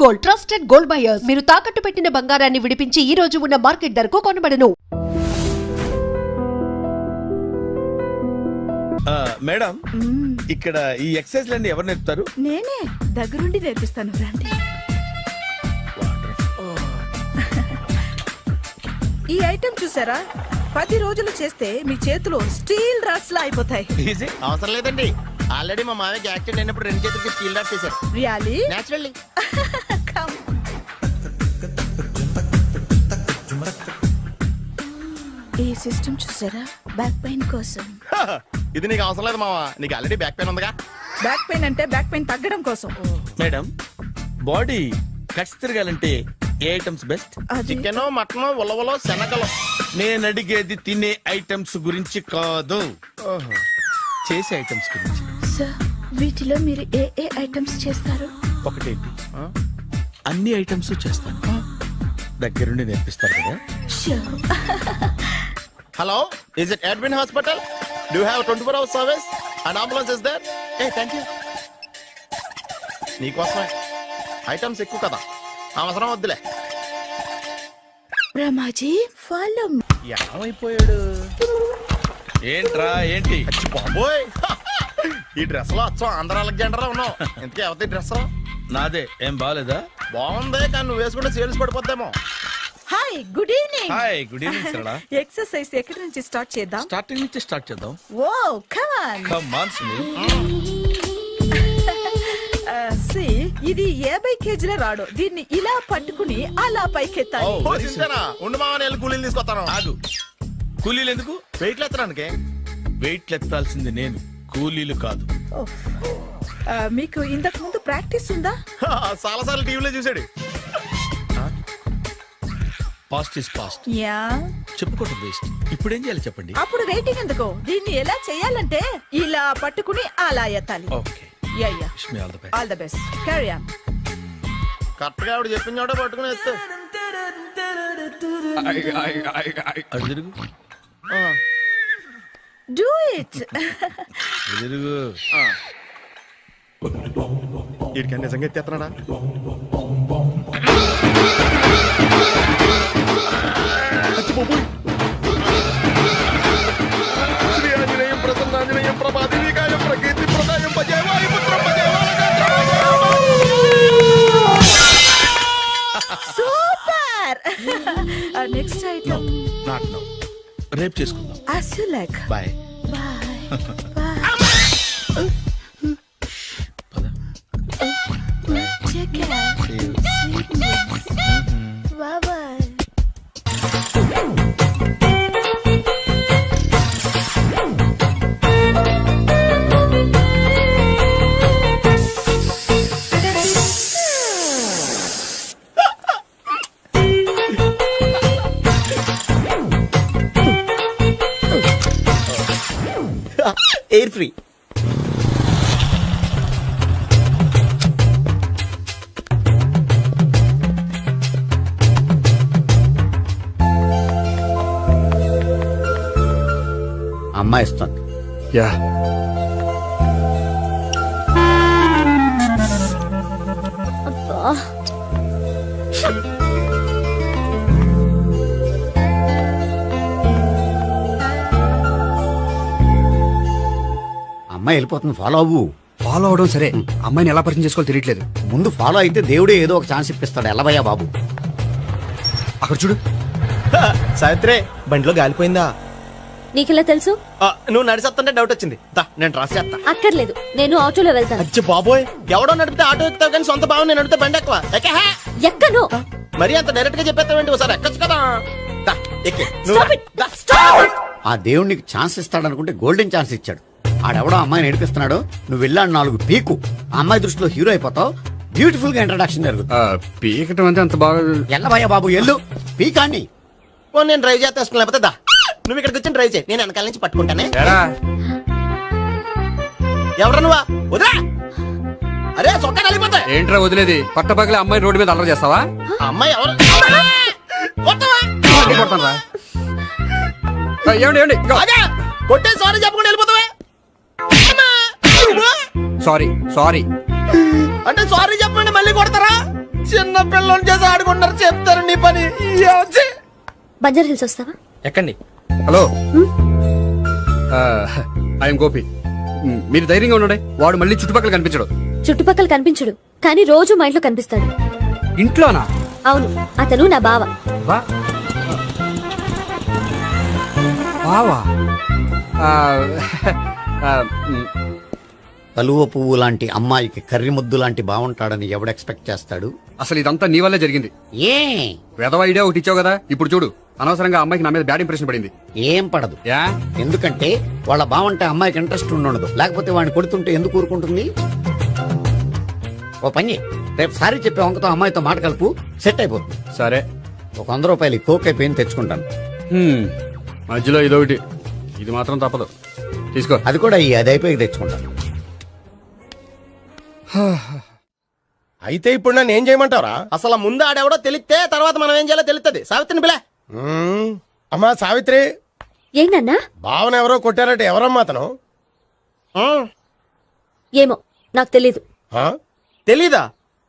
Gold, trusted gold buyers. మీరు తాకట్టు పెట్టిన బంగారాన్ని విడిపించి ఈ రోజు ఉన్న మార్కెట్ ధరకు కొనబడను. మేడం, ఇక్కడ ఈ ఎక్సర్సైజ్ లన్నీ ఎవరు నేర్పుతారు? నేనే దగ్గరుండి నేర్పిస్తాను, రండి. ఈ ఐటెం చూసారా, 10 రోజులు చేస్తే మీ చేతులు స్టీల్ రాట్స్ లా అయిపోతాయి. అవసరం లేదండి, ఆల్రెడీ మా మామయ్యకి యాక్సిడెంట్ అయినప్పుడు 2 చేతులకి స్టీల్ రాట్స్ చేశారు. రియల్లీ? నేచురల్లీ. Come. ఈ సిస్టమ్ చూసారా, బ్యాక్ పెయిన్ కోసం. ఇది నీకు అవసరం లేదు మావా, నీకు ఆల్రెడీ బ్యాక్ పెయిన్ ఉందిగా. బ్యాక్ పెయిన్ అంటే బ్యాక్ పెయిన్ తగ్గడం కోసం. మేడం, బాడీ కట్స్ తిరగాలంటే ఏ ఐటమ్స్ బెస్ట్? చికెన్, మటన్, ఉలవలో, శనగలు. నేను అడిగేది తినే ఐటమ్స్ గురించి కాదు, చేసే ఐటమ్స్ గురించి. సార్, వీటిలో మీరు ఏ ఏ ఐటమ్స్ చేస్తారు? ఒకటేంటి, అన్ని ఐటమ్స్ చేస్తాను. దగ్గరుండి నేర్పిస్తారు కదా. Hello, is it admin hospital? Do you have 24 hours service and ambulance is there? ఏ థ్యాంక్ యూ. నీకోసమే ఐటమ్స్ ఎక్కువ కదా, అవసరం వద్దులే. రమాజీ, ఫాలో. ఏమైపోయాడు? ఏంట్రా ఏంటి? బాబోయ్, ఈ డ్రెస్ లో వచ్చాం ఆంధ్ర అలెగ్జాండర్ ఉన్నావు. ఇంతకీ ఎవరి డ్రెస్? నాదే. ఏం బాగాలేదా? బాగుంది, కానీ నువ్వు వేసుకుంటే సేల్స్ పడిపోద్దేమో. Hi, good evening. Hi, good evening Sarala. Exercise ఎక్కడి నుంచి స్టార్ట్ చేద్దాం? స్టార్టింగ్ నుంచి స్టార్ట్ చేద్దాం. Oh, come on. Come on Sunil. ఇది 50 కేజీల రాడు. దీన్ని ఇలా పట్టుకుని అలా పైకెత్తాలి. Oh. ఉండు మామ, నేను కూలీలు తీసుకొస్తాను. ఆగు, కూలీలు ఎందుకు? వెయిట్ ఎత్తడానికి. వెయిట్ ఎత్తాల్సింది నేను, కూలీలు కాదు. మీకు ఇంతకు ముందు ప్రాక్టీస్ ఉందా? చాలా సార్లు టీవీలో చూసాడు. Past is past, yeah. చెప్పుకోవడం వేస్ట్. ఇప్పుడు ఏం చేయాలి చెప్పండి. అప్పుడు వెయిటింగ్ ఎందుకు? దీన్ని ఎలా చేయాలంటే ఇలా పట్టుకుని అలా ఎత్తాలి. Okay, ya ya. Wish me all the best. All the best. Carry on. Correct గా ఆవిడ చెప్పిన చోట పట్టుకుని ఎత్తు. అటు తిరుగు, డూ ఇట్. అటు తిరుగు. వీడికి నిజంగా ఎత్తేస్తున్నాడా? శ్రీ ఆంజనేయం ప్రసన్నాంజనేయం ప్రభాదేవికాయం ప్రకీర్తి ప్రదాయం భజే వాయుపుత్రం భజే super. Next item. Not now, రేపు చేసుకుందాం. As you like. Bye. Bye bye. Take care. Sweet dreams. Bye bye. Air free. అమ్మాయి ఇస్తుంది. యా, అమ్మాయి వెళ్ళిపోతుంది, ఫాలో అవ్వు. ఫాలో అవడం సరే, అమ్మాయిని ఎలా పరిచయం చేసుకోవాలో తెలియట్లేదు. ముందు ఫాలో అయితే దేవుడే ఏదో ఒక ఛాన్స్ ఇప్పిస్తాడు. ఎల్లవయ్యా బాబు. అక్కడ చూడు. సావిత్రి, బండిలో గాలిపోయిందా? నీకెలా తెలుసు? నువ్వు నడిచేస్తుంటే డౌట్ వచ్చింది. నేను ట్రాస్ చేస్తా. అక్కర్లేదు, నేను ఆటోలో వెళ్తాను. అచ్చి బాబోయ్, ఎవడో నడిపితే ఆటో ఎక్కుతావు కానీ సొంత భావం నేను నడిపితే బండి ఎక్కువ. ఎక్కను. మరి అంత డైరెక్ట్ గా చెప్పేస్తావేంటి? ఒకసారి ఎక్కచ్చు కదా. ఆ దేవుడు నీకు ఛాన్స్ ఇస్తాడనుకుంటే గోల్డెన్ ఛాన్స్ ఇచ్చాడు. ఆడెవడో అమ్మాయిని నడిపిస్తున్నాడు, నువ్వు వెళ్ళాడు 4 పీకు. ఆ అమ్మాయి దృష్టిలో హీరో అయిపోతావు. బ్యూటిఫుల్ గా ఇంట్రడక్షన్ జరుగుతుంది. పీకటం అంటే అంత బాగా. ఎల్లవయ్యా బాబు, ఎల్లు పీకాన్ని. నేను డ్రైవ్ చేస్తా, లేకపోతే దా నువ్వు ఇక్కడికి వచ్చి డ్రైవ్ చేయి, నేను వెనకాల నుంచి పట్టుకుంటానే. ఎవరు నువ్వా? వదిలే. అరే చొక్కా కలిపోతా. ఏంట్రా వదిలేది? పట్టపగలే అమ్మాయి రోడ్డు మీద అల్లరి చేస్తావా? అమ్మాయి ఎవరు? కొడతాను. ఏమండి కొట్టే సారీ చెప్పకుండా వెళ్ళిపోతావే. సారీ అంటే సారీ చెప్పండి మళ్ళీ కొడతారా? పిల్లలు చేసి ఆడుకుంటారు చెప్తారు నీ పని బంజారా హిల్స్ వస్తావా? ఎక్కండి. Hello, I'm Gopi. మీరు ధైర్యంగా ఉండండి. వాడు మళ్ళీ చుట్టుపక్కల కనిపించడు. చుట్టుపక్కల కనిపించడు, కానీ రోజు మా ఇంట్లో కనిపిస్తాడు. ఇంట్లోనా? అవును, అతను నా బావ. బావా? కలువ పువ్వు లాంటి అమ్మాయికి కర్రి ముద్దు లాంటి బాగుంటాడని ఎవడు ఎక్స్పెక్ట్ చేస్తాడు? అసలు ఇదంతా నీ వల్లే జరిగింది. ఏ వెధవ ఐడియా ఒకటి ఇచ్చావు కదా, ఇప్పుడు చూడు. అనవసరంగా అమ్మాయికి నా మీద బ్యాడ్ ఇంప్రెషన్ పడింది. ఏం పడదు. యా? ఎందుకంటే వాళ్ళ బాగుంటే అమ్మాయికి ఇంట్రెస్ట్ ఉండదు. లేకపోతే వాడిని కొడుతుంటే ఎందుకు ఊరుకుంటుంది? ఓ పని, రేపు సారీ చెప్పే వంకతో అమ్మాయితో మాట కలుపు, సెట్ అయిపోతుంది. సరే. ఒక 100 రూపాయలు కోక్ అయిపోయింది తెచ్చుకుంటాను. మధ్యలో ఇదొకటి, ఇది మాత్రం తప్పదు. తీసుకో. అది కూడా అది అయిపోయి తెచ్చుకుంటాను. అయితే ఇప్పుడు నన్ను ఏం చేయమంటారా? అసలు ముందు ఆడెవడో తెలిస్తే తర్వాత మనం ఏం చేయాలో తెలుస్తుంది. సావిత్రిని పిల్ల. అమ్మా సావిత్రి. ఏంటన్నా? భావన ఎవరో కొట్టారట. ఎవరమ్మా అతను? ఏమో నాకు తెలీదు. తెలీదా?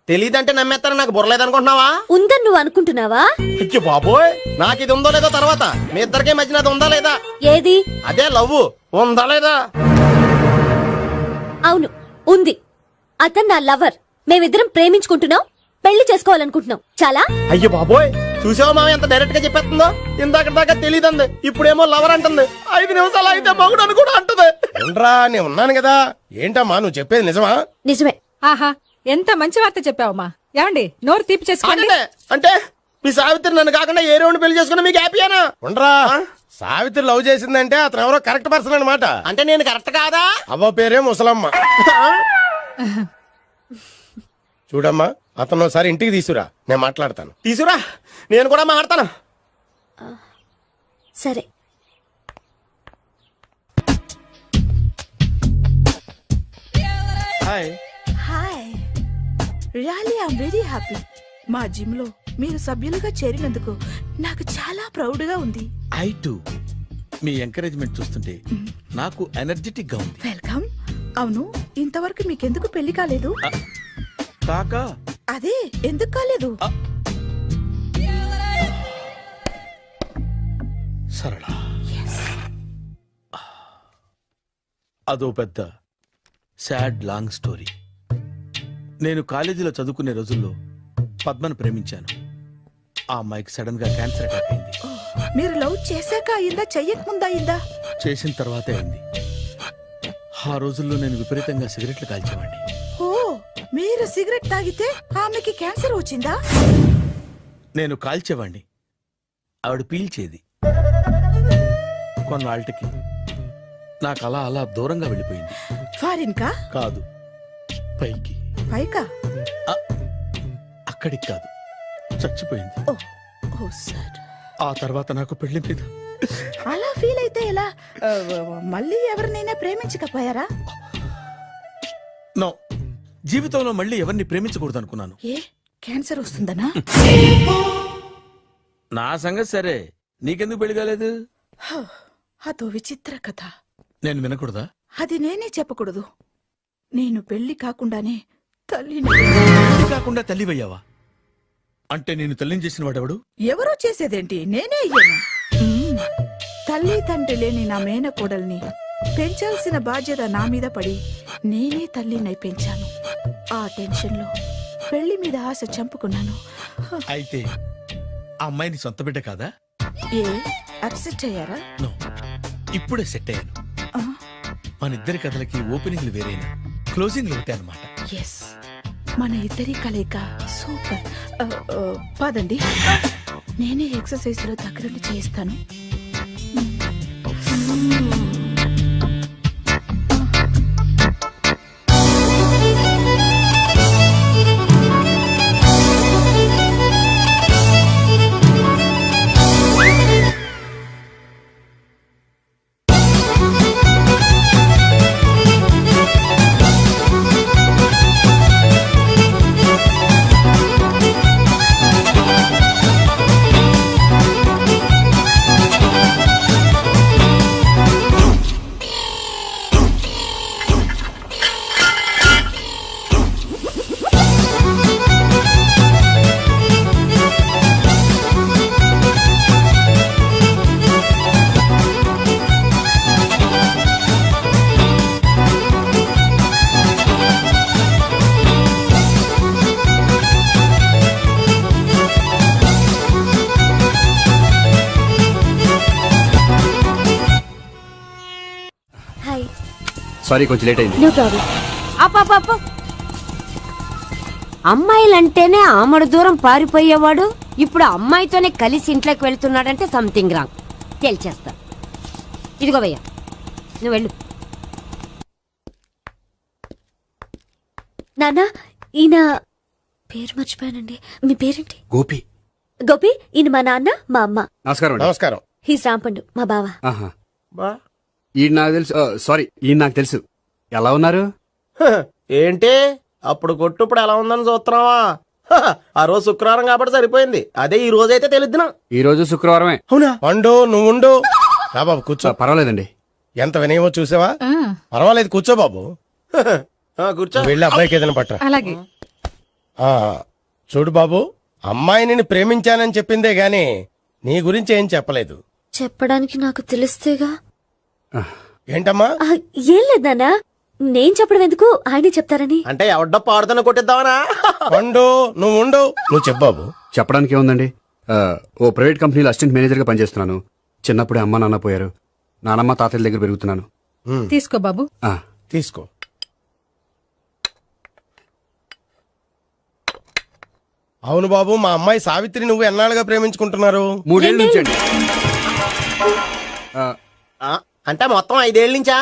తెలీదంటే నమ్మేస్తారని నాకు బుర్రలేదనుకుంటున్నావా? ఉందని నువ్వు అనుకుంటున్నావా? అయ్యో బాబోయ్, నాకు ఇది ఉందో లేదో తర్వాత. మీ ఇద్దరికే మధ్యన అది ఉందా లేదా? ఏది? అదే లవ్ ఉందా లేదా? అవును, ఉంది. అతను నా లవర్. మేమిద్దరం ప్రేమించుకుంటున్నాం, పెళ్లి చేసుకోవాలనుకుంటున్నాం. చాలా. అయ్యో బాబోయ్, చూసావా మామ ఎంత డైరెక్ట్ గా చెప్పేస్తుందో? ఇందాక దాకా తెలియదండి, ఇప్పుడేమో లవర్ అంటుంది. 5 నిమిషాలు అయితే మగుడు అని కూడా అంటుంది. ఉండరా, నేను ఉన్నాను కదా. ఏంటమ్మా నువ్వు చెప్పేది నిజమా? నిజమే. ఆహా, ఎంత మంచి వార్త చెప్పావమ్మా. ఏమండి, నోరు తీపి చేసుకోండి. అంటే మీ సావిత్రి నన్ను కాకుండా ఏ రౌండ్ పెళ్లి చేసుకున్నా మీకు హ్యాపీయేనా? ఉండరా, సావిత్రి లవ్ చేసిందంటే అతను ఎవరో కరెక్ట్ పర్సన్ అనమాట. అంటే నేను కరెక్ట్ కాదా? అవ్వ పేరే ముసలమ్మ. చూడమ్మా, అతను ఒకసారి ఇంటికి తీసుకురా, నేను మాట్లాడతాను. తీసుకురా, నేను కూడా మాట్లాడతాను. సరే. Hi. Hi, really I'm very happy. మా జిమ్ లో మీరు సభ్యులుగా చేరినందుకు నాకు చాలా ప్రౌడ్ గా ఉంది. I to. మీ ఎంకరేజ్మెంట్ చూస్తుంటే నాకు ఎనర్జెటిక్ గా ఉంది. వెల్కమ్. అవును, ఇంతవరకు మీకెందుకు పెళ్లి కాలేదు? కాకా అదే, ఎందుకు కాలేదు? సరళ, అదో పెద్ద సాడ్ లాంగ్ స్టోరీ. నేను కాలేజీలో చదువుకునే రోజుల్లో పద్మను ప్రేమించాను. ఆ అమ్మాయికి సడన్ గా క్యాన్సర్ అటాక్ అయింది. మీరు లవ్ చేశాక అయిందా, చెయ్యక ముందా అయిందా? చేసిన తర్వాతే అయింది. ఆ రోజుల్లో నేను విపరీతంగా సిగరెట్లు కాల్చేవాడిని. ఓ, మీరు సిగరెట్ తాగితే ఆమెకి క్యాన్సర్ వచ్చిందా? నేను కాల్చేవాణ్ణి, ఆవిడ పీల్చేది. కొన్నాళ్ళకి నాకు అలా అలా దూరంగా వెళ్ళిపోయింది. ఫారిన్ కా? కాదు, పైకి. పైకా? అక్కడికి కాదు, చచ్చిపోయింది. ఓ, ఓ సార్. ఆ తర్వాత నాకు పెళ్లి మీద అలా ఫీల్ అయితే ఎలా? మళ్ళీ ఎవరినైనా ప్రేమించకపోయారా? నో, జీవితంలో మళ్ళీ ఎవరిని ప్రేమించకూడదు అనుకున్నాను. ఏ, క్యాన్సర్ వస్తుందనా? నా సంగతి సరే, నీకెందుకు పెళ్లి కాలేదు? అదో విచిత్ర కథ. నేను వినకూడదా? అది నేనే చెప్పకూడదు. నేను పెళ్లి కాకుండానే తల్లిని. పెళ్లి కాకుండా తల్లివయ్యావా? అంటే నేను తల్లిని చేసిన వాడెవడు? ఎవరో చేసేదేంటి, నేనే అయ్యాను. తల్లి తండ్రి లేని నా మేనకోడల్ని పెంచాల్సిన బాధ్యత నా మీద పడి నేనే తల్లినై పెంచాను. ఆ టెన్షన్ లో పెళ్లి మీద ఆశ చంపుకున్నాను. అయితే ఆ అమ్మాయిని సొంత బిడ్డ కాదా? ఏ, అప్సెట్ అయ్యారా? నో, ఇప్పుడే సెట్ అయ్యాను. మన ఇద్దరి కథలకి ఓపెనింగ్లు వేరేనా, క్లోజింగ్లు ఒకటే అన్నమాట. ఎస్, మన ఇద్దరి కలయిక సూపర్. పదండి, నేనే ఎక్సర్సైజ్ లో దగ్గరుండి చేయిస్తాను. సారీ కొంచెం లేట్ అయింది. No problem. అప్ప అమ్మాయిలంటేనే ఆమడు దూరం పారిపోయేవాడు ఇప్పుడు అమ్మాయితోనే కలిసి ఇంట్లోకి వెళ్తున్నాడంటే సంథింగ్ రాంగ్. తేల్చేస్తా. ఇదిగో భయ్యా, నువ్వు వెళ్ళు. నాన్న, ఈయన పేరు మర్చిపోయానండి. మీ పేరేంటి? గోపి. గోపి, ఈయన మా నాన్న, మా అమ్మ. నమస్కారం అండి. నమస్కారం. హీస్ రాంపండు, మా బావ. ఆహా. బా ఈయన నాకు తెలుసు. సారీ, ఈయన నాకు తెలుసు. ఎలా ఉన్నారు? ఏంటి అప్పుడు కొట్టు ఇప్పుడు ఎలా ఉందని చూస్తున్నావా? ఆ రోజు శుక్రవారం కాబట్టి సరిపోయింది. అదే ఈ రోజు అయితే తెలిద్దునా. ఈ రోజు శుక్రవారమే. అవునా? వండు నువ్వు ఉండు. రా బాబు కూర్చో. పర్వాలేదండి. ఎంత వినయమో చూసావా? పర్వాలేదు కూర్చో బాబు. కూర్చో. వెళ్ళి అబ్బాయికి ఏదైనా పట్ట. అలాగే. చూడు బాబు, అమ్మాయి నిన్ను ప్రేమించానని చెప్పిందే గాని నీ గురించి ఏం చెప్పలేదు. చెప్పడానికి నాకు తెలిస్తేగా. ఏంటమ్మా? ఆ, ఏం లేదు నాన్న, నేను చెప్పడం ఎందుకు, ఆయనే చెప్తారని. అంటే ఎవడ్డో పాడుతున్న కొట్టిద్దామనా? వండు నువ్వు ఉండు. నువ్వు చెప్పు బాబు. చెప్పడానికి ఏముందండి, ఓ ప్రైవేట్ కంపెనీలో అసిస్టెంట్ మేనేజర్గా పనిచేస్తున్నాను. చిన్నప్పుడే అమ్మ నాన్న పోయారు. నానమ్మ తాతయ్య దగ్గర పెరుగుతున్నాను. తీసుకో బాబు. ఆ, తీసుకో. అవును బాబు, మా అమ్మాయి సావిత్రి నువ్వు ఎన్నాళ్ళుగా ప్రేమించుకుంటున్నారు? 3 ఏళ్ళ నుంచి అండి. అంటే మొత్తం 5 ఏళ్ళ నుంచా?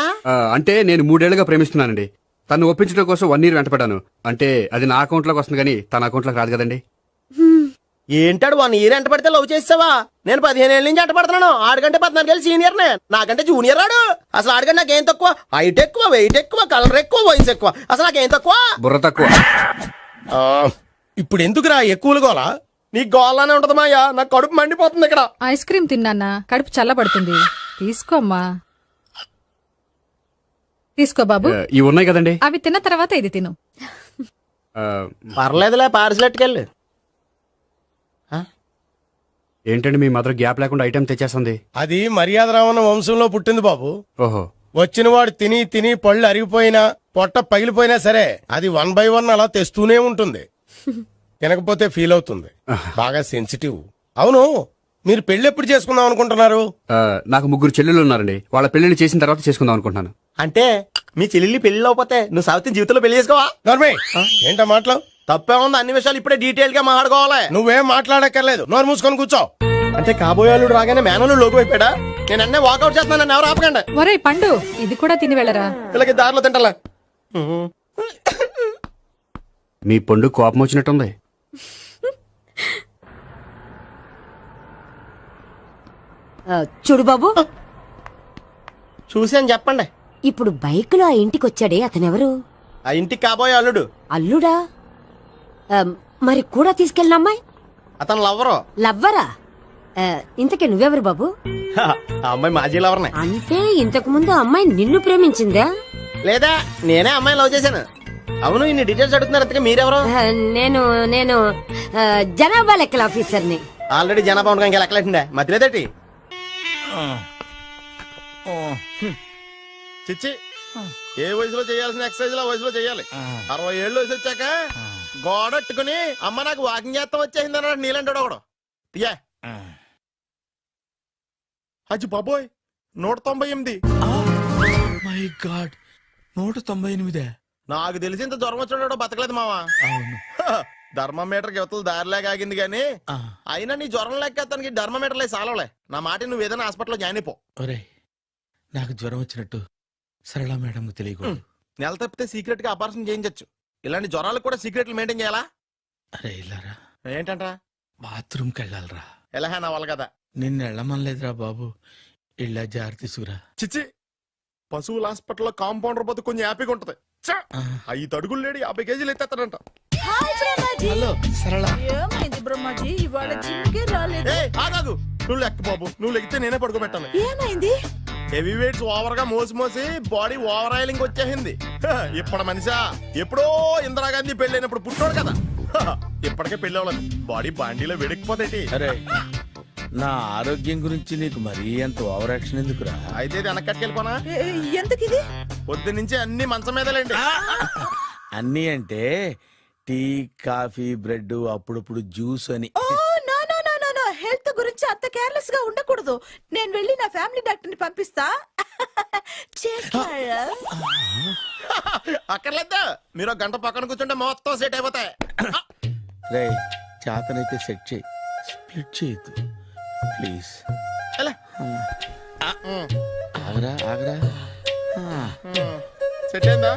అంటే నేను 3 ఏళ్ళుగా ప్రేమిస్తున్నానండి. తను ఒప్పించడం కోసం 1 year వెంటపడ్డాను. అంటే అది నా అకౌంట్లోకి వస్తుంది కానీ తన అకౌంట్లోకి రాదు కదండి. ఏంటాడు 1 year ఎంట పడితే లవ్ చేసావా? నేను 15 ఏళ్ళ నుంచి ఎంట పడుతున్నాను. ఆడికంటే 14 ఏళ్ళు సీనియర్ నే. నాకంటే జూనియర్ రాడు. అసలు ఆడికంటే నాకేం తక్కువ? హైట్ ఎక్కువ, వెయిట్ ఎక్కువ, కలర్ ఎక్కువ, వయసు ఎక్కువ. అసలు నాకేం తక్కువ? బుర్ర తక్కువ. ఇప్పుడు ఎందుకురా ఎక్కువలు గోలా? నీకు గోలానే ఉంటది మాయా. నాకు కడుపు మండిపోతుంది ఇక్కడ. ఐస్ క్రీమ్ తిన్నానా, కడుపు చల్లబడుతుంది. తీసుకోమ్మా. తీసుకో బాబు. ఇవి ఉన్నాయి కదండి. అవి తిన్న తర్వాత ఇది తిను. ఆ, పర్లేదులే, పార్సిలెట్కెళ్ళి. ఏంటండి మీ మదర్ గ్యాప్ లేకుండా ఐటెం తెచ్చేస్తుంది? అది మర్యాద రావణ వంశంలో పుట్టింది బాబు. ఓహో. వచ్చిన వాడు తిని తిని పళ్ళు అరిగిపోయినా పొట్ట పగిలిపోయినా సరే అది 1 by 1 అలా తెస్తూనే ఉంటుంది. తినకపోతే ఫీల్ అవుతుంది. బాగా సెన్సిటివ్. అవును, మీరు పెళ్లి ఎప్పుడు చేసుకుందాం అనుకుంటున్నారు? నాకు 3 చెల్లెళ్ళు ఉన్నారండి. వాళ్ళ పెళ్లిళ్ళు చేసిన తర్వాత చేసుకుందాం అనుకుంటున్నాను. అంటే మీ చెల్లెల్ని పెళ్లి అవ్వకపోతే నువ్వు సావిత్రి జీవితంలో పెళ్లి చేసుకోవా? నోర్మే, ఏంటా మాటలు? తప్పే ఉంది. అన్ని విషయాలు ఇప్పుడే డీటెయిల్ గా మాట్లాడుకోవాలి. నువ్వేం మాట్లాడక్కర్లేదు. నోరు మూసుకొని కూర్చో. అంటే కాబోయేవాళ్ళు రాగానే మేనలు లోకి అయిపోయాడా? నేను అన్నీ వాకౌట్ చేస్తున్నాను. నన్ను ఎవరు ఆపకండి. ఒరే పండు, ఇది కూడా తిని వెళ్ళరా. వీళ్ళకి దారిలో తింటలే. మీ పండు కోపం వచ్చినట్టుంది. చూడు బాబు, చూసాను చెప్పండి. ఇప్పుడు బైక్ లో ఆ ఇంటికి వచ్చాడే అతనెవరు? ఆ ఇంటికి కాబోయే అల్లుడు. అల్లుడా? మరి కూడా తీసుకెళ్ళిన అమ్మాయి అతను లవ్వరు. లవ్వరా? ఇంతకీ నువ్వెవరు బాబు? ఆ అమ్మాయి మాజీ లవర్నే. అంటే ఇంతకు ముందు అమ్మాయి నిన్ను ప్రేమించిందా? లేదా నేనే అమ్మాయి లవ్ చేశాను. అవును, ఇన్ని డీటెయిల్స్ అడుగుతున్నారు. అంతగా మీరెవరు? నేను నేను జనాభా లెక్కల ఆఫీసర్ని. ఆల్రెడీ జనాభా ఉండగా ఇంకా లెక్కలేటండే మధ్యలేదేటి? చిచ్చి, ఏ వయసులో చేయాల్సిన ఎక్సర్సైజ్ ఆ వయసులో చేయాలి. 60 ఏళ్ళు వయసు వచ్చాక గోడట్టుకుని అమ్మ నాకు వాకింగ్ చేస్తాం వచ్చేసింది అన్నాడు నీలంటాడు ఒకడు. తీయా అజ్జి బాబోయ్, 198. My God, 198. నాకు తెలిసి ఇంత జ్వరం వచ్చాడో బతకలేదు మావా. అవును. ధర్మమీటర్ యువతలు దారిలాగా ఆగింది గానీ అయినా నీ జ్వరం లెక్క అతనికి ధర్మమీటర్లే సాలవలే. నా మాట నువ్వు ఏదైనా హాస్పిటల్లో జాయిన్ అయిపో. ఒరేయ్, నాకు జ్వరం వచ్చినట్టు సరళ మేడం తెలియకూడదు. నెల తప్పితే సీక్రెట్ గా ఆపరేషన్ చేయించచ్చు. ఇలాంటి జ్వరాలకు కూడా సీక్రెట్లు మెయింటైన్ చేయాలా? అరే ఇల్లారా, ఏంటంటరా? బాత్రూమ్కి వెళ్ళాలరా. ఎలా నా వాళ్ళ కదా. నిన్ను వెళ్ళమనలేదురా బాబు. ఇళ్ళ జారి తీసుకురా. చిచ్చి, పశువుల హాస్పిటల్లో కాంపౌండర్ బతు కొంచెం హ్యాపీగా ఉంటది. 5 అడుగులు లేడి 50 కేజీలు ఎత్తేస్తాడంట. హలో సరళ. ఏమైంది బ్రహ్మాజీ, ఇవాళ జిమ్కే రాలేదు. ఆగాదు, నువ్వు లెక్క బాబు. నువ్వు లెక్కితే నేనే పడుకోబెట్టాను. ఏమైంది? హెవీ వెయిట్స్ ఓవర్ గా మోసి మోసి బాడీ ఓవర్ ఆయిలింగ్ వచ్చేసింది. ఇప్పుడు మనిషా ఎప్పుడో ఇందిరాగాంధీ పెళ్ళైనప్పుడు పుట్టాడు కదా. ఇప్పటికే పెళ్ళి అవ్వలేదు. బాడీ బాండీలో వెడికిపోతేటి. అరే, నా ఆరోగ్యం గురించి నీకు మరీ అంత ఓవర్ యాక్షన్ ఎందుకురా? అయితే వెనక్కట్టుకెళ్ళిపోనా? ఎందుకు ఇది? పొద్దు నుంచి అన్ని మంచం మీదలేండి. అన్నీ అంటే టీ, కాఫీ, బ్రెడ్, అప్పుడప్పుడు జ్యూస్ అని. హెల్త్ గురించి అంత కేర్లెస్ గా ఉండకూడదు. నేను వెళ్ళి నా ఫ్యామిలీ డాక్టర్ ని పంపిస్తా. చేస్తాడా? అక్కర్లేదు, మీరు ఒక గంట పక్కన కూర్చుంటే మొత్తం సెట్ అయిపోతాయి. రే చేతనైతే సెట్ చేయి, స్ప్లిట్ చేయొద్దు ప్లీజ్. ఎలా? ఆగరా ఆగరా. సెట్ అయిందా?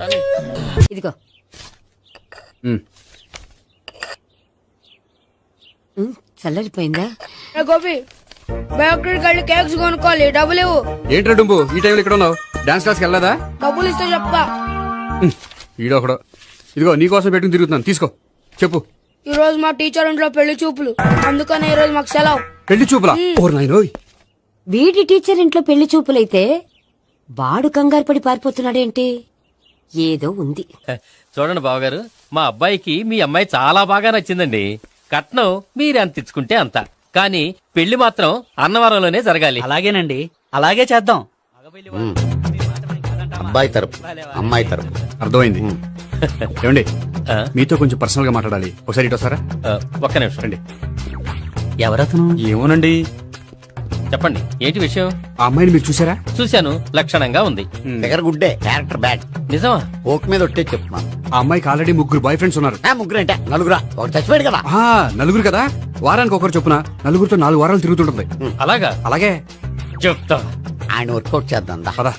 కానీ ఇదిగో చల్లరిపోయిందా? గోపి బేకరీకి వెళ్ళి కేక్స్ కొనుక్కోవాలి, డబ్బులు ఇవ్వు. ఏంట్రా డుంబు ఈ టైంలో ఇక్కడ ఉన్నావు? డాన్స్ క్లాస్కి వెళ్ళదా? డబ్బులు ఇస్తే చెప్తా. ఈడొకడు. ఇదిగో నీకోసం పెట్టుకుని తిరుగుతున్నాను, తీసుకో. చెప్పు. ఈ రోజు మా టీచర్ ఇంట్లో పెళ్లి చూపులు, అందుకనే ఈ రోజు మాకు సెలవు. పెళ్లి చూపులా? ఓర్ నాయనోయ్. వీడి టీచర్ ఇంట్లో పెళ్లి చూపులైతే వాడు కంగారు పడి పారిపోతున్నాడేంటి? ఏదో ఉంది. చూడండి బావగారు, మా అబ్బాయికి మీ అమ్మాయి చాలా బాగా నచ్చిందండి. కట్నం మీరు ఎంత ఇచ్చుకుంటే అంత, కానీ పెళ్లి మాత్రం అన్నవరంలోనే జరగాలి. అలాగేనండి, అలాగే చేద్దాం. అబ్బాయి తరపు అమ్మాయి తరపు. అర్థమైంది. ఏమండి ఆ? మీతో కొంచెం పర్సనల్ గా మాట్లాడాలి, ఒకసారి ఇటు వస్తారా? ఒక్క నిమిషం రండి. ఎవరతను? ఏమోనండి. చెప్పండి, ఏంటి విషయం? ఆ అమ్మాయిని మీరు చూసారా? చూశాను, లక్షణంగా ఉంది. ఫిగర్ గుడ్డే, క్యారెక్టర్ బ్యాడ్. నిజమా? ఓక్ మీద ఒట్టే చెప్తున్నా. ఆ అమ్మాయికి ఆల్రెడీ 3 బాయ్ ఫ్రెండ్స్ ఉన్నారు. ముగ్గురు అంటే నలుగురా? ఒకటి చచ్చిపోయాడు కదా. ఆ, నలుగురు కదా, వారానికి ఒకరు చొప్పున నలుగురితో 4 వారాలు తిరుగుతుంటుంది. అలాగా? అలాగే. చెప్తా. ఆయన వర్కౌట్ చేద్దాం దా. పదా.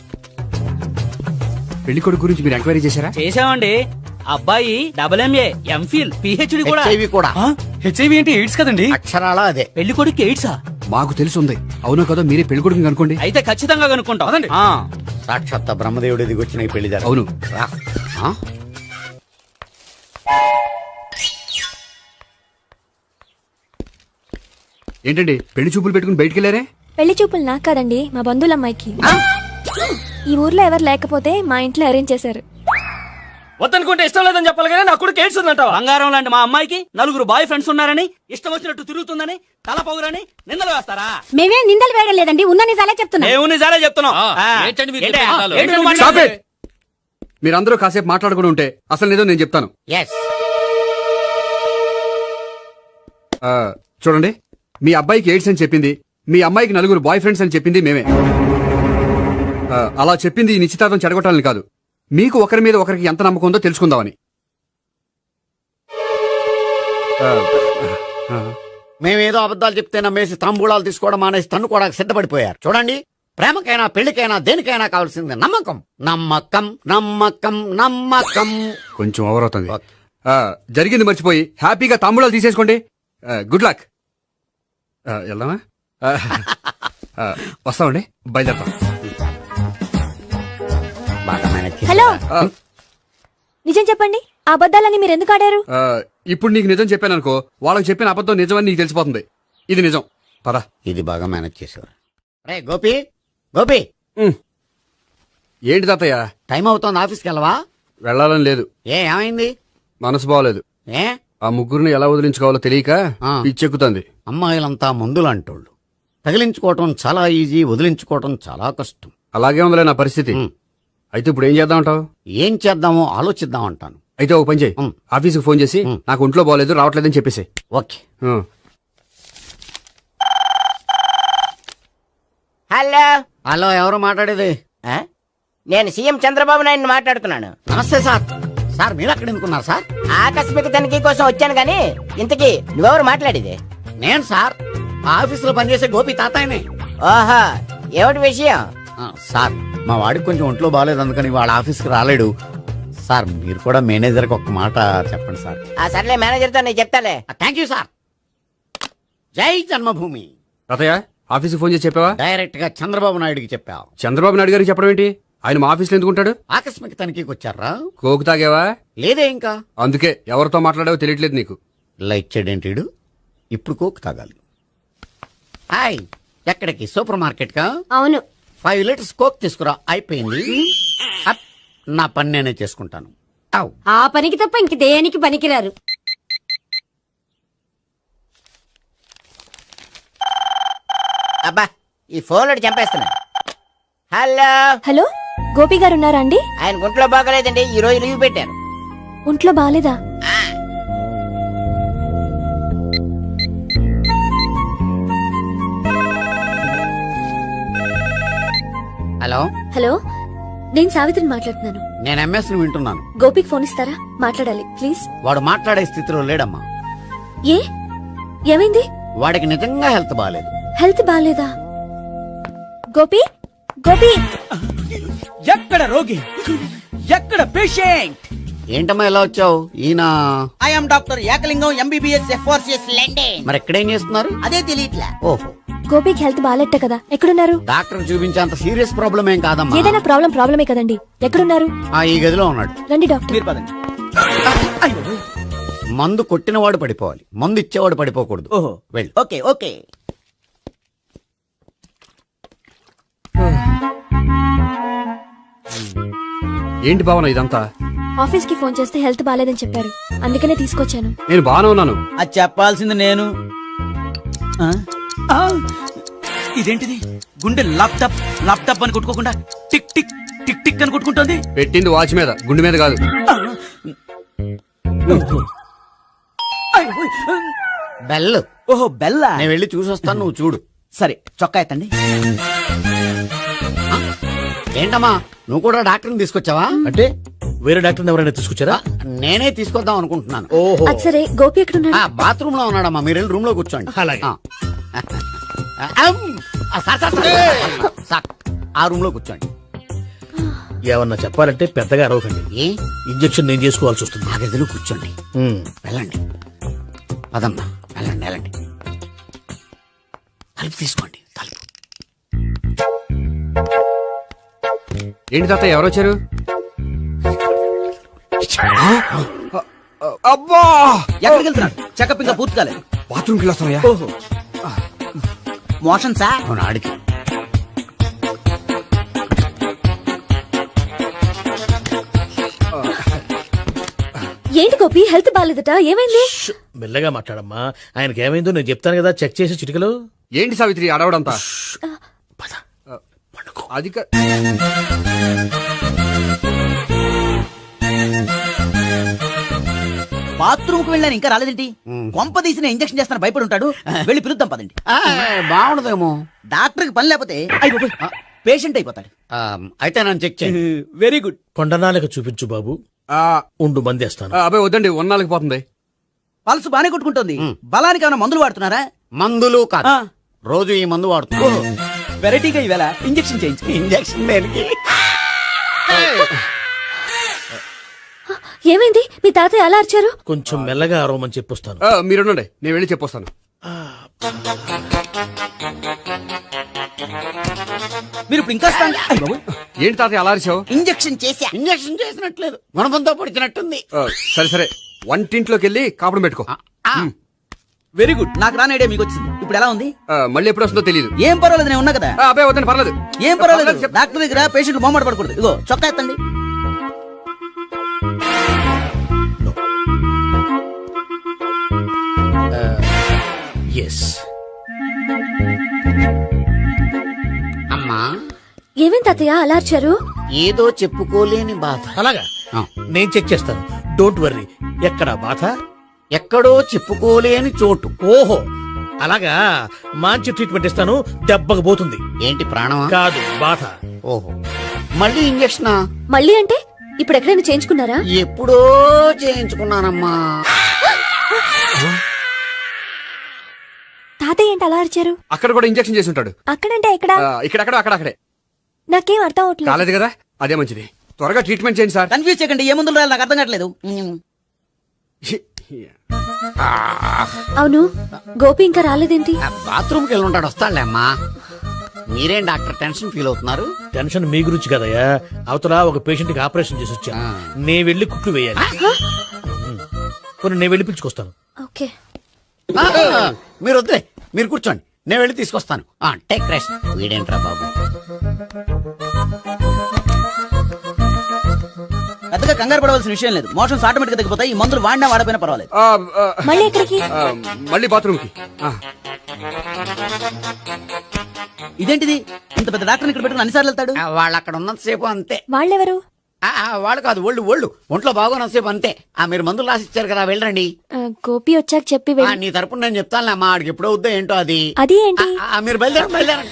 పెళ్లి కొడుకు గురించి మీరు ఎంక్వైరీ చేశారా? చేసామండి. అబ్బాయి MA, MPhil, PhD కూడా. HIV కూడా. HIV ఏంటి? ఎయిడ్స్ కదండి. అక్షరాల అదే. పెళ్లి కొడుకు ఎయిడ్సా? మాకు తెలుసుంది. అవునో కదా, మీరే పెళ్లి కొడుకుని అనుకోండి. అయితే ఖచ్చితంగా కనుక్కుంటాం. ఆ. సాక్షాత్ బ్రహ్మదేవుడి దిగి వచ్చిన ఈ పెళ్లి జరగదు. అవును. రా. ఆ? ఏంటండి పెళ్లి చూపులు పెట్టుకుని బయటికి వెళ్ళారే? పెళ్లి చూపులు నాకు కాదండి, మా బంధువుల అమ్మాయికి. ఈ ఊర్లో ఎవరు లేకపోతే మా ఇంట్లో అరేంజ్ చేశారు. వద్దనుకుంటే ఇష్టం లేదని చెప్పాలి కానీ నా కొడుకు ఎయిడ్స్ ఉందంటావా? బంగారం లాంటి మా అమ్మాయికి 4 బాయ్ ఫ్రెండ్స్ ఉన్నారని, ఇష్టం వచ్చినట్టు తిరుగుతుందని, తల పొగరని నిందలు వేస్తారా? మేమే నిందలు వేయడం లేదండి, ఉన్న నిజాలే చెప్తున్నా. మేము నిజాలే చెప్తున్నాం. ఆ, ఆ. ఏంటండి మీరు ఏంటి? చెప్పే నిజాలు? ఏంటి నువ్వు Stop మాట్లాడేది? it! మీరందరూ కాసేపు మాట్లాడుకుని ఉంటే అసలు నిజం నేను చెప్తాను. ఎస్. చూడండి, మీ అబ్బాయికి ఎయిడ్స్ అని చెప్పింది, మీ అమ్మాయికి 4 బాయ్ ఫ్రెండ్స్ అని చెప్పింది మేమే. అలా చెప్పింది ఈ నిశ్చితార్థం చెడగొట్టాలని కాదు, మీకు ఒకరి మీద ఒకరికి ఎంత నమ్మకం ఉందో తెలుసుకుందామని. మేమేదో అబద్ధాలు చెప్తే నమ్మేసి తాంబూలాలు తీసుకోవడం మానేసి తన్నుకోవడానికి సిద్ధపడిపోయారు. చూడండి, ప్రేమకైనా పెళ్లికైనా దేనికైనా కావాల్సింది నమ్మకం. నమ్మకం నమ్మకం నమ్మకం. కొంచెం ఓవర్ అవుతుంది. జరిగింది మర్చిపోయి హ్యాపీగా తాంబూలాలు తీసేసుకోండి. Good luck. వెళ్దామా? వస్తామండి, బయలుదేరతాం. బాగా మేనేజ్ చేశారు. హలో, నిజం చెప్పండి, ఆ అబద్ధాలని మీరు ఎందుకు ఆడారు? ఇప్పుడు నీకు నిజం చెప్పాను అనుకో, వాళ్ళకి చెప్పిన అబద్ధం నిజమని నీకు తెలిసిపోతుంది. ఇది నిజం. పదా. ఇది బాగా మేనేజ్ చేసేవారు. రే గోపి, గోపి, ఏంటి తాతయ్య? టైం అవుతోంది, ఆఫీస్కి వెళ్ళవా? వెళ్ళాలని లేదు. ఏమైంది? మనసు బాగోలేదు. ఏ? ఆ ముగ్గురిని ఎలా వదిలించుకోవాలో తెలియక ఆ. పిచ్చెక్కుతుంది. అమ్మాయిలంతా మందులాంటోళ్ళు. తగిలించుకోవటం చాలా ఈజీ, వదిలించుకోవటం చాలా కష్టం. అలాగే ఉందిలే నా పరిస్థితి. అయితే ఇప్పుడు ఏం చేద్దామంటావు? ఏం చేద్దామో ఆలోచిద్దాం అంటాను. అయితే ఒక పని చేయి, ఆఫీస్కి ఫోన్ చేసి నాకు ఒంట్లో బాగోలేదు రావట్లేదని చెప్పేసి. ఓకే. హలో హలో, ఎవరు మాట్లాడేది? నేను సీఎం చంద్రబాబు నాయుడు మాట్లాడుతున్నాను. నమస్తే సార్. సార్ మీరు అక్కడ ఎందుకున్నారు సార్? ఆకస్మిక తనిఖీ కోసం వచ్చాను గాని ఇంతకీ నువ్వెవరు మాట్లాడేది? నేను సార్, ఆఫీసులో పనిచేసే గోపి తాతాయనే. ఓహో, ఏమిటి విషయం? సార్, మా వాడికి కొంచెం ఒంట్లో బాగాలేదు, అందుకని వాళ్ళ ఆఫీస్కి రాలేడు. సార్ మీరు కూడా మేనేజర్కి ఒక మాట చెప్పండి సార్. ఆ సర్లే, మేనేజర్తో నేను చెప్తాలే. Thank you sir. జై జన్మభూమి. తాతయ్య, ఆఫీస్కి ఫోన్ చేసి చెప్పావా? డైరెక్ట్ గా చంద్రబాబు నాయుడుకి చెప్పావు. చంద్రబాబు నాయుడు గారికి చెప్పడం ఏంటి? ఆయన మా ఆఫీస్లో ఎందుకుంటాడు? ఆకస్మిక తనిఖీకి వచ్చారా? కోకు తాగేవా? లేదే ఇంకా. అందుకే ఎవరితో మాట్లాడావో తెలియట్లేదు నీకు. లైక్ చేయడేంటిడు? ఇప్పుడు కోక్ తాగాలి. హాయ్, ఎక్కడికి? సూపర్ మార్కెట్ కా? అవును. 5 లీటర్స్ కోక్ తీసుకురా. అయిపోయింది. అప్, నా పని నేనే చేసుకుంటాను. ఔ. ఆ పనికి తప్ప ఇంక దేనికి పనికిరారు. అబ్బా, ఈ ఫోన్ చంపేస్తున్నా. హలో హలో, గోపి గారు ఉన్నారా అండి? ఆయన గుంట్లో బాగలేదండి, ఈ రోజు లీవ్ పెట్టారు. ఒంట్లో బాగాలేదా? హలో, నేను సావిత్రిని మాట్లాడుతున్నాను. నేను ఎంఎస్ ని వింటున్నాను. గోపికి ఫోన్ ఇస్తారా? మాట్లాడాలి ప్లీజ్. వాడు మాట్లాడే స్థితిలో లేడమ్మా. ఏ ఏమైంది? వాడికి నిజంగా హెల్త్ బాగాలేదు. హెల్త్ బాగాలేదా? గోపి, గోపి, ఎక్కడ రోగి, ఎక్కడ పేషెంట్? ఏంటమ్మా ఎలా వచ్చావు? ఈయన I'm doctor Ekalingam MBBS FRCS London. మరి ఎక్కడేం చేస్తున్నారు? అదే తెలియట్లా. ఓహో, గోపికి హెల్త్ బాగాలెట్ట కదా, ఎక్కడున్నారు? డాక్టర్ చూపించేంత సీరియస్ ప్రాబ్లం ఏం కాదమ్మా. ఏదైనా ప్రాబ్లమే కదండి. ఎక్కడున్నారు? ఈ గదిలో ఉన్నాడు. రండి డాక్టర్. మీరు పదండి. అయ్యో. మందు కొట్టినవాడు పడిపోవాలి, మందు ఇచ్చేవాడు పడిపోకూడదు. ఓహో, వెళ్ళు. Okay okay. ఏంటి భావన ఇదంతా? ఆఫీస్ కి ఫోన్ చేస్తే హెల్త్ బాగాలేదని చెప్పారు, అందుకనే తీసుకొచ్చాను. నేను బాగానే ఉన్నాను. అది చెప్పాల్సింది నేను. ఆ? ఆ! ఇదేంటిది? గుండె లాప్టాప్ లాప్టాప్ అని కొట్టుకోకుండా టిక్ టిక్ టిక్ టిక్ అని కొట్టుకుంటుంది. పెట్టింది వాచ్ మీద, గుండె మీద కాదు. బెల్. ఓహో, బెల్లా. నేను వెళ్ళి చూసొస్తాను, నువ్వు చూడు. సరే, చొక్కా ఎత్తండి. ఏంటమ్మా, నువ్వు కూడా డాక్టర్ని తీసుకొచ్చావా? అంటే వేరే డాక్టర్ ఎవరైనా తీసుకొచ్చారా? నేనే తీసుకొద్దాం అనుకుంటున్నాను. ఓహో, అది సరే, గోపి ఎక్కడున్నాడు? బాత్రూమ్ లో ఉన్నాడమ్మా, మీరు వెళ్ళి రూమ్ లో కూర్చోండి. అలాగే. సార్, ఆ రూమ్ లో కూర్చోండి. ఏమన్నా చెప్పాలంటే పెద్దగా అరవకండి. ఏ ఇంజెక్షన్ నేను చేసుకోవాల్సి వస్తుంది. ఆ గదిలో కూర్చోండి. వెళ్ళండి, పదమ్మా, వెళ్ళండి వెళ్ళండి. తలుపు తీసుకోండి, తలుపు. ఏంటి తాత ఎవరు వచ్చారు? అబ్బా, ఎక్కడికి వెళ్తున్నాడు? చెకప్ ఇంకా పూర్తి కాలేదు. బాత్రూమ్కి వెళ్ళొస్తానయ్యా. ఓహో, మోషన్ సార్. అవును, ఆడికి. ఏంటి గోపి, హెల్త్ బాగాలేదట, ఏమైంది? మెల్లగా మాట్లాడమ్మా. ఆయనకి ఏమైందో నేను చెప్తాను కదా, చెక్ చేసి చిటికలు. ఏంటి సావిత్రి అడవడంతా? అది బాత్రూమ్ కు వెళ్ళాను, ఇంకా రాలేదేంటి? కొంప తీసిన ఇంజక్షన్ చేస్తాను భయపడి ఉంటాడు. వెళ్ళి పిలుద్దాం పదండి. బాగుండదేమో. డాక్టర్ కి పని లేకపోతే పేషెంట్ అయిపోతాడు. అయితే నన్ను చెక్ చేయండి. Very good. కొండనాలకు చూపించు బాబు. ఉండు మందేస్తాను. అబ్బాయి వద్దండి, ఉన్నాళ్ళకి పోతుంది. పల్సు బానే కొట్టుకుంటుంది. బలానికి ఏమైనా మందులు వాడుతున్నారా? మందులు కాదు, రోజు ఈ మందు వాడుతున్నా. వెరైటీగా ఈవేళ ఇంజక్షన్ చేయించు. ఇంజక్షన్ దేనికి? ఏమైంది? మీ తాతయ్య అలా అరిచారు? కొంచెం మెల్లగా అరవమని చెప్పొస్తాను. మీరుండండి, నేను వెళ్ళి చెప్పొస్తాను. మీరు ఇప్పుడు ఇంకా ఏంటి తాతయ్య అలా అరిచావు? ఇంజెక్షన్ చేశా. ఇంజక్షన్ చేసినట్లేదు, గుణపంతో పొడిచినట్టుంది. సరే సరే, వంటింట్లోకి వెళ్ళి కాపుడు పెట్టుకో. Very good. నాకు రాని ఐడియా మీకు వచ్చింది. ఇప్పుడు ఎలా ఉంది? మళ్ళీ ఎప్పుడు వస్తుందో తెలియదు. ఏం పర్వాలేదు, నేను ఉన్నా కదా. అబ్బాయి వద్దండి, పర్లేదు. ఏం పర్వాలేదు. డాక్టర్ దగ్గర పేషెంట్ మొహమాట పడకూడదు. ఇగో చొక్కా ఎత్తండి. ఎస్. అమ్మా, ఏమేం తాతయ్య అలా అరిచారు? ఏదో చెప్పుకోలేని బాధ. అలాగా, నేను చెక్ చేస్తాను. Don't worry. ఎక్కడ బాధ? ఎక్కడో చెప్పుకోలేని చోటు. ఓహో, అలాగా. మంచి ట్రీట్మెంట్ ఇస్తాను, దెబ్బకు పోతుంది. ఏంటి, ప్రాణమా? కాదు, బాధ. ఓహో, మళ్ళీ ఇంజక్షనా? మళ్ళీ అంటే ఇప్పుడు ఎక్కడైనా చేయించుకున్నారా? ఎప్పుడో చేయించుకున్నానమ్మా. తాతయ్య ఏంటి అలా అరిచారు? అక్కడ కూడా ఇంజక్షన్ చేసి ఉంటాడు. అక్కడంటే ఎక్కడ? ఇక్కడక్కడ అక్కడక్కడే. నాకేం అర్థం అవట్లేదు. కాలేదు కదా, అదే మంచిది. త్వరగా ట్రీట్మెంట్ చేయండి సార్. కన్ఫ్యూజ్ చేయకండి. ఏ మందులు రాయాలి నాకు అర్థం కావట్లేదు. అవును, గోపి ఇంకా రాలేదేంటి? బాత్రూమ్కి వెళ్ళి ఉంటాడు, వస్తాడులే అమ్మా. మీరేం డాక్టర్ టెన్షన్ ఫీల్ అవుతున్నారు? టెన్షన్ మీ గురించి కదయ్యా. అవతల ఒక పేషెంట్ కి ఆపరేషన్ చేసి వచ్చా. నేను వెళ్ళి కుట్లు వేయాలి. కొన్ని నేను వెళ్ళి పిలుచుకొస్తాను. ఓకే, మీరు వద్దే, మీరు కూర్చోండి, నేను వెళ్ళి తీసుకొస్తాను. Take rest. వీడేంట్రా బాబు, పెద్దగా కంగారు పడవలసిన విషయం లేదు. మోషన్స్ ఆటోమేటిక్ గా తగ్గిపోతాయి. ఈ మందులు వాడినా వాడపోయినా పర్వాలేదు. మళ్ళీ ఎక్కడికి? మళ్ళీ బాత్రూమ్కి. ఇదేంటిది? ఇంత పెద్ద డాక్టర్ ఇక్కడ పెట్టుకుని అన్నిసార్లు వెళ్తాడు? వాళ్ళు అక్కడ ఉన్నంతసేపు అంతే. వాళ్ళెవరు? వాళ్ళు కాదు ఒళ్ళు ఒంట్లో బాగోనసేపు అంతే. మీరు మందులు రాసిచ్చారు కదా, వెళ్ళండి. గోపి వచ్చాక చెప్పి నీ తరపున నేను చెప్తానులే అమ్మా, ఆడికి ఎప్పుడు అవుద్దో ఏంటో అది. అది ఏంటి? మీరు బయలుదేరండి.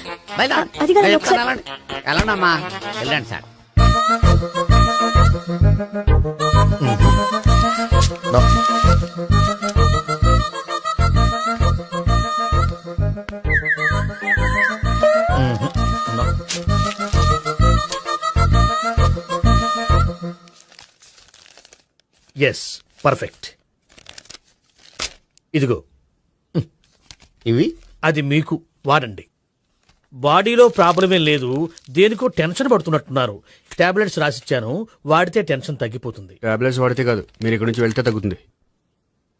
అది కాదు, ఒకసారి- వెళ్ళండి అమ్మా, వెళ్ళండి సార్. Yes, perfect. ఇదిగో ఇవి అది మీకు వాడండి. బాడీలో ప్రాబ్లం ఏం లేదు, దేనికో టెన్షన్ పడుతున్నట్టున్నారు. టాబ్లెట్స్ రాసిచ్చాను, వాడితే టెన్షన్ తగ్గిపోతుంది. టాబ్లెట్స్ వాడితే కాదు, మీరు ఇక్కడి నుంచి వెళ్తే తగ్గుతుంది.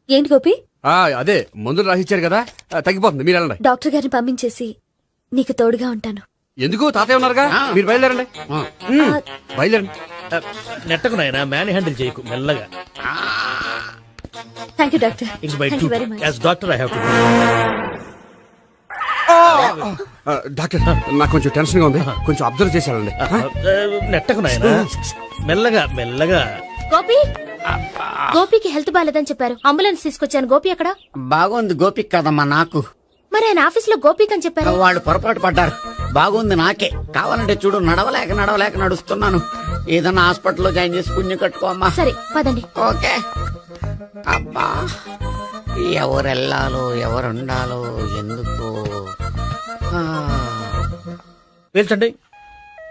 ఏంటి గోపి? అదే మందులు రాసిచ్చారు కదా, తగ్గిపోతుంది. మీరు వెళ్ళండి. డాక్టర్ గారిని పంపించేసి నీకు తోడుగా ఉంటాను. ఎందుకు? తాతయ్య ఉన్నారుగా, మీరు బయలుదేరండి. బయలుదేరండి. నెట్టకు నాయనా, మ్యాన్ హ్యాండిల్ చేయకు, మెల్లగా. Thank you doctor. It's my thank you very much. As doctor I have to. Doctor, నాకు కొంచెం టెన్షన్ గా ఉంది, కొంచెం అబ్జర్వ్ చేశానండి. నెట్టకు నాయనా, మెల్లగా. గోపి, గోపికి హెల్త్ బాలేదని చెప్పారు, అంబులెన్స్ తీసుకొచ్చాను. గోపి అక్కడ? బాగుంది గోపిక్ కదమ్మా నాకు. మరి ఆయన ఆఫీస్ లో గోపిక్ అని చెప్పారు. వాళ్ళు పొరపాటు పడ్డారు. బాగుంది నాకే. కావాలంటే చూడు, నడవలేక నడుస్తున్నాను. ఏదన్నా హాస్పిటల్లో జాయిన్ చేసి పుణ్యం కట్టుకోమ్మా. సరే పదండి. ఓకే. అబ్బా, ఎవరెళ్ళాలో ఎవరుండాలో ఎందుకు. పేల్చండి,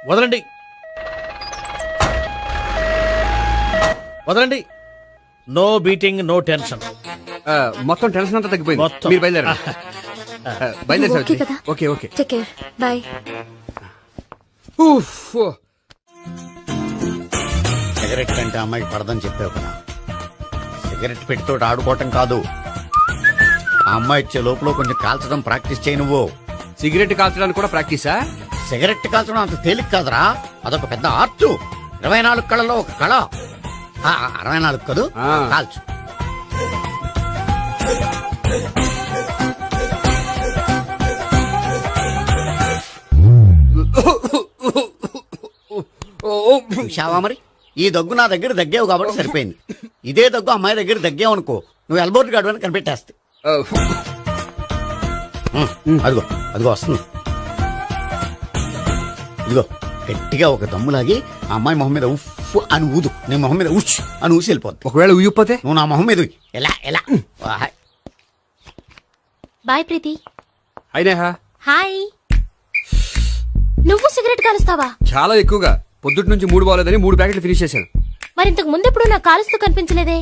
వదలండి. No beating, no tension. మొత్తం టెన్షన్ అంతా తగ్గిపోయింది. మొత్తం. మీరు బయలుదేరండి. బయలుదేరి ఓకే కదా? Okay. Take care, bye. Cigarette కంటే అమ్మాయికి పడదని చెప్పావు కదా. సిగరెట్ పెట్టితో ఆడుకోవటం కాదు, ఆ అమ్మాయి ఇచ్చే లోపల కొంచెం కాల్చడం ప్రాక్టీస్ చేయి నువ్వు. సిగరెట్ కాల్చడానికి కూడా ప్రాక్టీసా? సిగరెట్ కాల్చడం అంత తేలిక కాదురా, అదొక పెద్ద ఆర్ట్. 24 కళలో ఒక కళ. 64 కదూ, కాల్చు. చూశావా మరి, ఈ దగ్గు నా దగ్గర దగ్గేవు కాబట్టి సరిపోయింది. ఇదే దగ్గు అమ్మాయి దగ్గర దగ్గేవు అనుకో, నువ్వు ఎల్బోర్డ్ గాడు అని కనిపెట్టేస్తే. అదిగో వస్తుంది. ఇదిగో గట్టిగా ఒక దమ్ములాగి ఆ అమ్మాయి మొహం మీద ఉఫ్ అని ఊదు, నీ మొహం మీద ఉచ్ అని ఊసి వెళ్ళిపోద్ది. ఒకవేళ ఊయకపోతే నువ్వు నా మొహం మీద ఎలా. బాయ్ ప్రీతి. అయినా హాయ్. నువ్వు సిగరెట్ కాలుస్తావా? చాలా ఎక్కువగా. పొద్దుటి నుంచి 3 బాలేదని 3 ప్యాకెట్లు ఫినిష్ చేశాను. మరి ఇంతకు ముందెప్పుడు నాకు కాలుస్తూ కనిపించలేదే?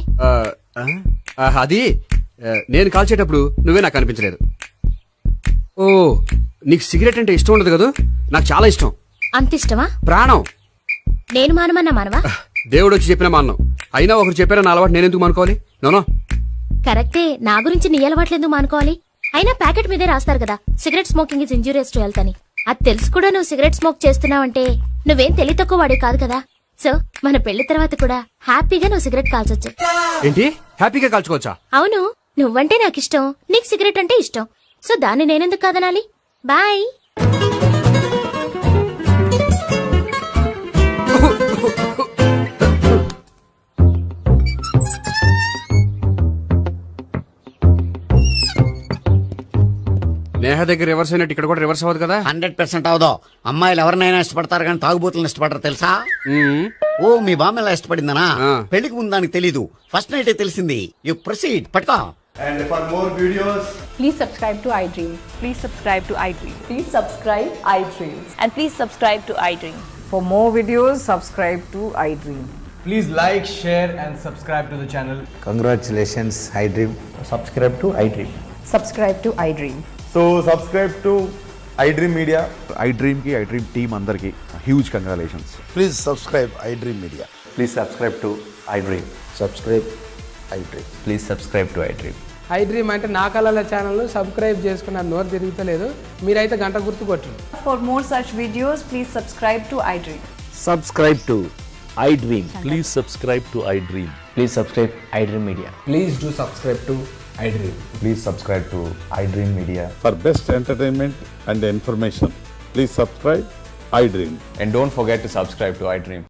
అది నేను కాల్చేటప్పుడు నువ్వే నాకు కనిపించలేదు. ఓ, నీకు సిగరెట్ అంటే ఇష్టం ఉండదు కదా? నాకు చాలా ఇష్టం. అంత ఇష్టమా? ప్రాణం. నేను మానవా? దేవుడు వచ్చి చెప్పిన మానం. అయినా ఒకరు చెప్పారా నా అలవాటు నేనెందుకు మానుకోవాలి? నోనో. కరెక్టే, నా గురించి నీ అలవాట్లెందుకు మానుకోవాలి? అయినా ప్యాకెట్ మీదే రాస్తారు కదా, cigarette smoking is injurious to health అని. అది తెలుసు కూడా నువ్వు సిగరెట్ స్మోక్ చేస్తున్నావంటే నువ్వేం తెలివి తక్కువ వాడే కాదు కదా. సో మన పెళ్లి తర్వాత కూడా హ్యాపీగా నువ్వు సిగరెట్ కాల్చొచ్చు. ఏంటి? హ్యాపీగా కాల్చుకోవచ్చా? అవును, నువ్వంటే నాకు ఇష్టం, నీకు సిగరెట్ అంటే ఇష్టం. సో దాన్ని నేనెందుకు కాదనాలి? బాయ్. నేహ దగ్గర రివర్స్ అయినట్టు ఇక్కడ కూడా రివర్స్ అవ్వదు కదా? 100% అవదో. అమ్మాయిలు ఎవరినైనా ఇష్టపడతారు కానీ తాగుబోతులను ఇష్టపడరు తెలుసా? ఓ, మీ బామ్మ ఎలా ఇష్టపడిందనా? పెళ్లికి ముందు దానికి తెలీదు, ఫస్ట్ నైట్ తెలిసింది. యు ప్రొసీడ్, పట్టుకో. And for more videos, Please subscribe to iDream. Please subscribe to iDream. Please subscribe iDream. And please subscribe to iDream. For more videos, subscribe to iDream. please like, share and subscribe to the channel. Congratulations, iDream. Subscribe to iDream. Subscribe to iDream. So subscribe to iDream Media. iDream ki iDream team andarki huge congratulations. Please subscribe iDream Media. Please subscribe to iDream. Subscribe iDream. Please subscribe to iDream. iDream అంటే నా కళల channel subscribe చేసుకున్న నోరు తిరుగుతలేదు, మీరైతే గంట గుర్తు కొట్టండి. For more such videos, please subscribe to iDream. Subscribe to iDream. Please subscribe to iDream. Please subscribe iDream Media. Please do subscribe to iDream. Please subscribe to iDream Media. For best entertainment and information, please subscribe iDream. And don't forget to subscribe to iDream.